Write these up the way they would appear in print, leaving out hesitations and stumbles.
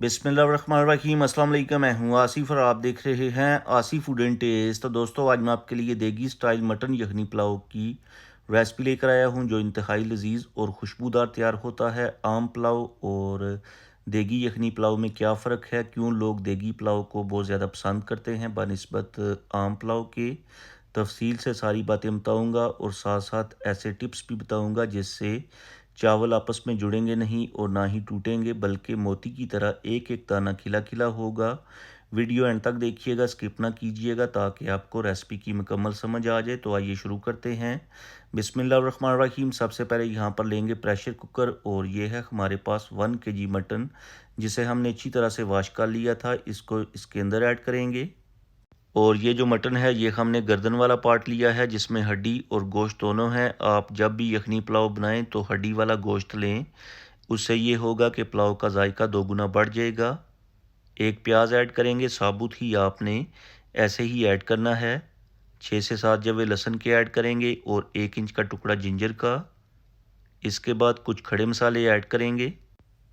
बिस्मिल्लाहिर्रहमानिर्रहीम। अस्सलाम वालेकुम। मैं हूँ आसिफ और आप देख रहे हैं आसिफ फूड एंड टेस्ट। तो दोस्तों, आज मैं आपके लिए देगी स्टाइल मटन यखनी पुलाव की रेसिपी लेकर आया हूँ, जो इंतहाई लजीज और खुशबूदार तैयार होता है। आम पुलाव और देगी यखनी पुलाव में क्या फ़र्क है, क्यों लोग देगी पुलाव को बहुत ज़्यादा पसंद करते हैं बनिस्बत आम पुलाव के, तफसील से सारी बातें बताऊँगा और साथ साथ ऐसे टिप्स भी बताऊँगा जिससे चावल आपस में जुड़ेंगे नहीं और ना ही टूटेंगे, बल्कि मोती की तरह एक एक दाना खिला खिला होगा। वीडियो एंड तक देखिएगा, स्किप ना कीजिएगा, ताकि आपको रेसिपी की मुकम्मल समझ आ जाए। तो आइए शुरू करते हैं। बिस्मिल्लाहिर्रहमानिर्रहीम। सबसे पहले यहाँ पर लेंगे प्रेशर कुकर, और ये है हमारे पास 1 kg मटन, जिसे हमने अच्छी तरह से वॉश कर लिया था। इसको इसके अंदर ऐड करेंगे। और ये जो मटन है, ये हमने गर्दन वाला पार्ट लिया है, जिसमें हड्डी और गोश्त दोनों हैं। आप जब भी यखनी पुलाव बनाएं तो हड्डी वाला गोश्त लें, उससे ये होगा कि पुलाव का जायका दोगुना बढ़ जाएगा। एक प्याज ऐड करेंगे, साबुत ही आपने ऐसे ही ऐड करना है। 6 से 7 जवे लहसुन के ऐड करेंगे और 1 इंच का टुकड़ा जिंजर का। इसके बाद कुछ खड़े मसाले ऐड करेंगे।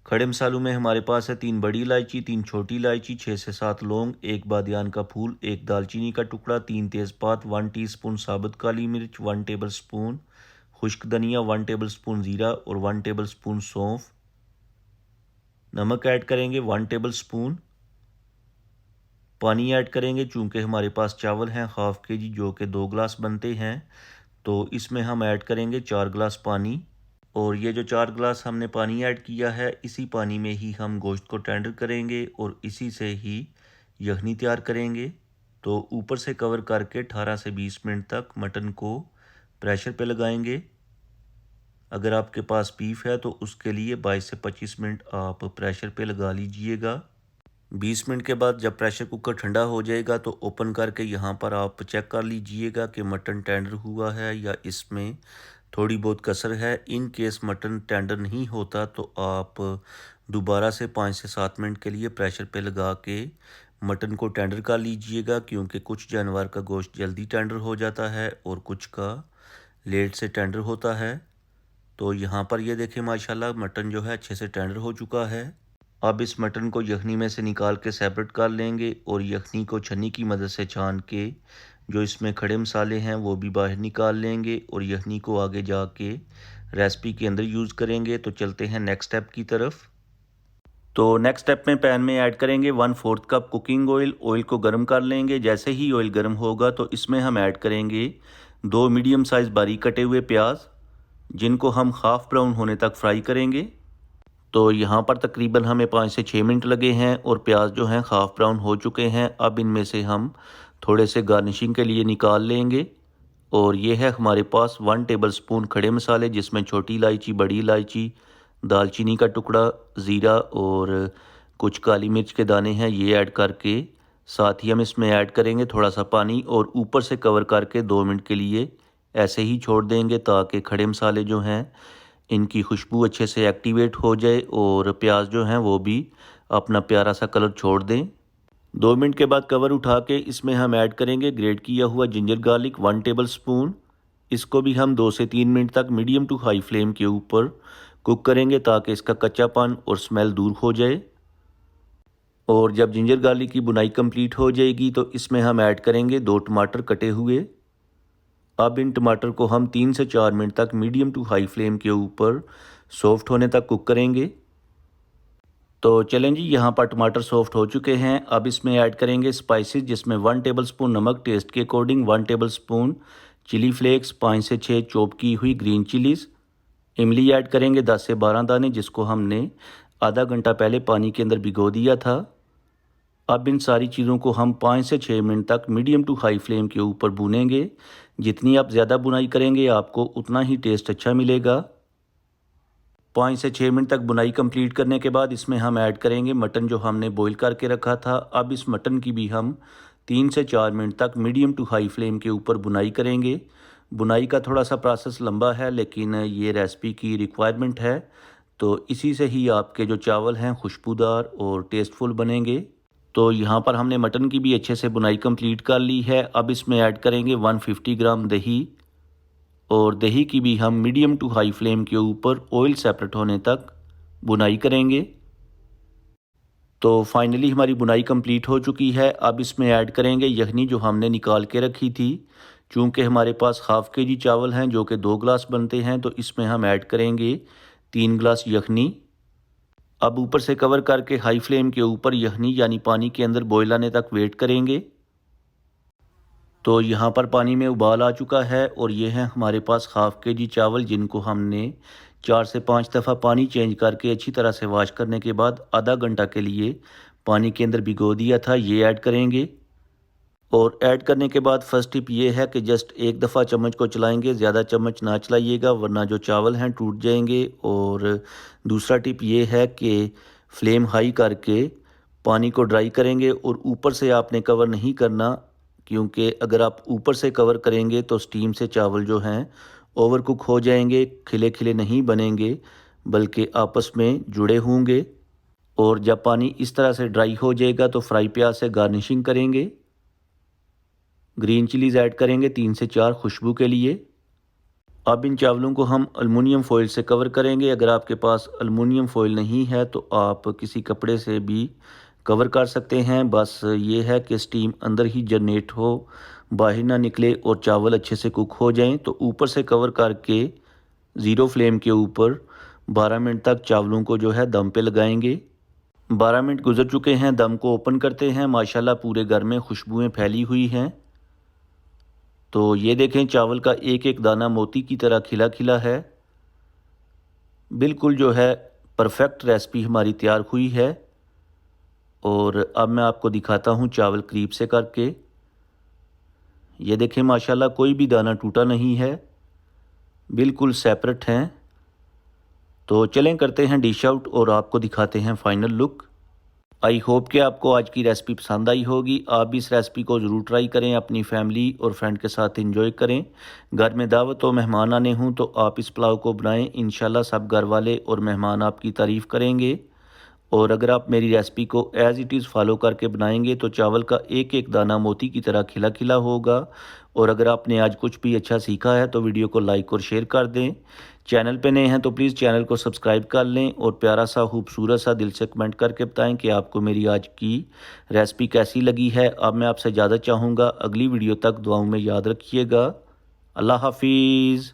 खड़े मसालों में हमारे पास है 3 बड़ी इलायची, 3 छोटी इलायची, 6 से 7 लौंग, 1 बादियान का फूल, 1 दालचीनी का टुकड़ा, 3 तेज़पात, 1 टीस्पून साबुत काली मिर्च, 1 टेबलस्पून खुश्क धनिया, 1 टेबलस्पून ज़ीरा और 1 टेबलस्पून सौंफ। नमक ऐड करेंगे 1 टेबलस्पून। पानी ऐड करेंगे, चूँकि हमारे पास चावल हैं हाफ़ kg, जो कि 2 गिलास बनते हैं, तो इसमें हम ऐड करेंगे 4 गिलास पानी। और ये जो 4 गिलास हमने पानी ऐड किया है, इसी पानी में ही हम गोश्त को टेंडर करेंगे और इसी से ही यखनी तैयार करेंगे। तो ऊपर से कवर करके 18 से 20 मिनट तक मटन को प्रेशर पे लगाएंगे। अगर आपके पास बीफ है तो उसके लिए 22 से 25 मिनट आप प्रेशर पे लगा लीजिएगा। 20 मिनट के बाद जब प्रेशर कुकर ठंडा हो जाएगा तो ओपन करके यहाँ पर आप चेक कर लीजिएगा कि मटन टेंडर हुआ है या इसमें थोड़ी बहुत कसर है। इन केस मटन टेंडर नहीं होता तो आप दोबारा से 5 से 7 मिनट के लिए प्रेशर पे लगा के मटन को टेंडर कर लीजिएगा, क्योंकि कुछ जानवर का गोश्त जल्दी टेंडर हो जाता है और कुछ का लेट से टेंडर होता है। तो यहाँ पर ये देखें, माशाल्लाह मटन जो है अच्छे से टेंडर हो चुका है। अब इस मटन को यखनी में से निकाल के सेपरेट कर लेंगे और यखनी को छन्नी की मदद से छान के जो इसमें खड़े मसाले हैं वो भी बाहर निकाल लेंगे और यखनी को आगे जाके रेसिपी के अंदर यूज़ करेंगे। तो चलते हैं नेक्स्ट स्टेप की तरफ। तो नेक्स्ट स्टेप में पैन में ऐड करेंगे 1/4 कप कुकिंग ऑयल। ऑयल को गर्म कर लेंगे। जैसे ही ऑयल गर्म होगा तो इसमें हम ऐड करेंगे 2 मीडियम साइज़ बारीक कटे हुए प्याज, जिनको हम हाफ़ ब्राउन होने तक फ्राई करेंगे। तो यहाँ पर तकरीबन हमें 5 से 6 मिनट लगे हैं और प्याज जो हैं हाफ़ ब्राउन हो चुके हैं। अब इनमें से हम थोड़े से गार्निशिंग के लिए निकाल लेंगे। और ये है हमारे पास 1 टेबलस्पून खड़े मसाले, जिसमें छोटी इलायची, बड़ी इलायची, दालचीनी का टुकड़ा, ज़ीरा और कुछ काली मिर्च के दाने हैं, ये ऐड करके साथ ही हम इसमें ऐड करेंगे थोड़ा सा पानी और ऊपर से कवर करके 2 मिनट के लिए ऐसे ही छोड़ देंगे, ताकि खड़े मसाले जो हैं इनकी खुशबू अच्छे से एक्टिवेट हो जाए और प्याज जो हैं वो भी अपना प्यारा सा कलर छोड़ दें। 2 मिनट के बाद कवर उठा के इसमें हम ऐड करेंगे ग्रेट किया हुआ जिंजर गार्लिक 1 टेबलस्पून। इसको भी हम 2 से 3 मिनट तक मीडियम टू हाई फ्लेम के ऊपर कुक करेंगे, ताकि इसका कच्चापन और स्मेल दूर हो जाए। और जब जिंजर गार्लिक की बुनाई कंप्लीट हो जाएगी तो इसमें हम ऐड करेंगे 2 टमाटर कटे हुए। अब इन टमाटर को हम 3 से 4 मिनट तक मीडियम टू हाई फ्लेम के ऊपर सॉफ्ट होने तक कुक करेंगे। तो चलें जी, यहाँ पर टमाटर सॉफ्ट हो चुके हैं। अब इसमें ऐड करेंगे स्पाइसेस, जिसमें 1 टेबलस्पून नमक टेस्ट के अकॉर्डिंग, 1 टेबलस्पून चिली फ्लेक्स, 5 से 6 चॉप की हुई ग्रीन चिलीज़, इमली ऐड करेंगे 10 से 12 दाने, जिसको हमने आधा घंटा पहले पानी के अंदर भिगो दिया था। अब इन सारी चीज़ों को हम 5 से 6 मिनट तक मीडियम टू हाई फ्लेम के ऊपर भूनेंगे। जितनी आप ज़्यादा बुनाई करेंगे आपको उतना ही टेस्ट अच्छा मिलेगा। 5 से 6 मिनट तक बुनाई कंप्लीट करने के बाद इसमें हम ऐड करेंगे मटन, जो हमने बॉईल करके रखा था। अब इस मटन की भी हम 3 से 4 मिनट तक मीडियम टू हाई फ्लेम के ऊपर बुनाई करेंगे। बुनाई का थोड़ा सा प्रोसेस लंबा है, लेकिन ये रेसिपी की रिक्वायरमेंट है, तो इसी से ही आपके जो चावल हैं खुशबूदार और टेस्टफुल बनेंगे। तो यहाँ पर हमने मटन की भी अच्छे से बुनाई कंप्लीट कर ली है। अब इसमें ऐड करेंगे 150 ग्राम दही, और दही की भी हम मीडियम टू हाई फ्लेम के ऊपर ऑयल सेपरेट होने तक बुनाई करेंगे। तो फाइनली हमारी बुनाई कंप्लीट हो चुकी है। अब इसमें ऐड करेंगे यखनी जो हमने निकाल के रखी थी। चूँकि हमारे पास हाफ़ के जी चावल हैं जो कि 2 गिलास बनते हैं, तो इसमें हम ऐड करेंगे 3 गिलास यखनी। अब ऊपर से कवर करके हाई फ्लेम के ऊपर यखनी यानी पानी के अंदर बॉयल आने तक वेट करेंगे। तो यहाँ पर पानी में उबाल आ चुका है और ये हैं हमारे पास हाफ़ के जी चावल, जिनको हमने 4 से 5 दफ़ा पानी चेंज करके अच्छी तरह से वॉश करने के बाद आधा घंटा के लिए पानी के अंदर भिगो दिया था। ये ऐड करेंगे और ऐड करने के बाद फर्स्ट टिप ये है कि जस्ट एक दफ़ा चम्मच को चलाएंगे, ज़्यादा चम्मच ना चलाइएगा वरना जो चावल हैं टूट जाएंगे। और दूसरा टिप ये है कि फ्लेम हाई करके पानी को ड्राई करेंगे और ऊपर से आपने कवर नहीं करना, क्योंकि अगर आप ऊपर से कवर करेंगे तो स्टीम से चावल जो हैं ओवर कुक हो जाएंगे, खिले खिले नहीं बनेंगे बल्कि आपस में जुड़े होंगे। और जब पानी इस तरह से ड्राई हो जाएगा तो फ्राई प्याज से गार्निशिंग करेंगे। ग्रीन चिलीज़ ऐड करेंगे 3 से 4 खुशबू के लिए। अब इन चावलों को हम एलुमिनियम फॉइल से कवर करेंगे। अगर आपके पास एलुमिनियम फॉइल नहीं है तो आप किसी कपड़े से भी कवर कर सकते हैं। बस ये है कि स्टीम अंदर ही जनरेट हो, बाहर ना निकले और चावल अच्छे से कुक हो जाएं। तो ऊपर से कवर करके ज़ीरो फ्लेम के ऊपर 12 मिनट तक चावलों को जो है दम पे लगाएंगे। 12 मिनट गुजर चुके हैं, दम को ओपन करते हैं। माशाल्लाह पूरे घर में खुशबुएँ फैली हुई हैं। तो ये देखें चावल का एक एक दाना मोती की तरह खिला खिला है। बिल्कुल जो है परफेक्ट रेसिपी हमारी तैयार हुई है। और अब मैं आपको दिखाता हूँ चावल करीब से करके। ये देखें माशाल्लाह कोई भी दाना टूटा नहीं है, बिल्कुल सेपरेट हैं। तो चलें करते हैं डिश आउट और आपको दिखाते हैं फाइनल लुक। आई होप कि आपको आज की रेसिपी पसंद आई होगी। आप भी इस रेसिपी को ज़रूर ट्राई करें, अपनी फैमिली और फ्रेंड के साथ एंजॉय करें। घर में दावत और मेहमान आने हों तो आप इस पुलाव को बनाएं, इंशाल्लाह सब घर वाले और मेहमान आपकी तारीफ़ करेंगे। और अगर आप मेरी रेसिपी को एज़ इट इज़ फॉलो करके बनाएंगे तो चावल का एक एक दाना मोती की तरह खिला खिला होगा। और अगर आपने आज कुछ भी अच्छा सीखा है तो वीडियो को लाइक और शेयर कर दें। चैनल पे नए हैं तो प्लीज़ चैनल को सब्सक्राइब कर लें और प्यारा सा खूबसूरत सा दिल से कमेंट करके बताएं कि आपको मेरी आज की रेसिपी कैसी लगी है। अब मैं आपसे ज़्यादा चाहूँगा अगली वीडियो तक दुआओं में याद रखिएगा। अल्लाह हाफिज़।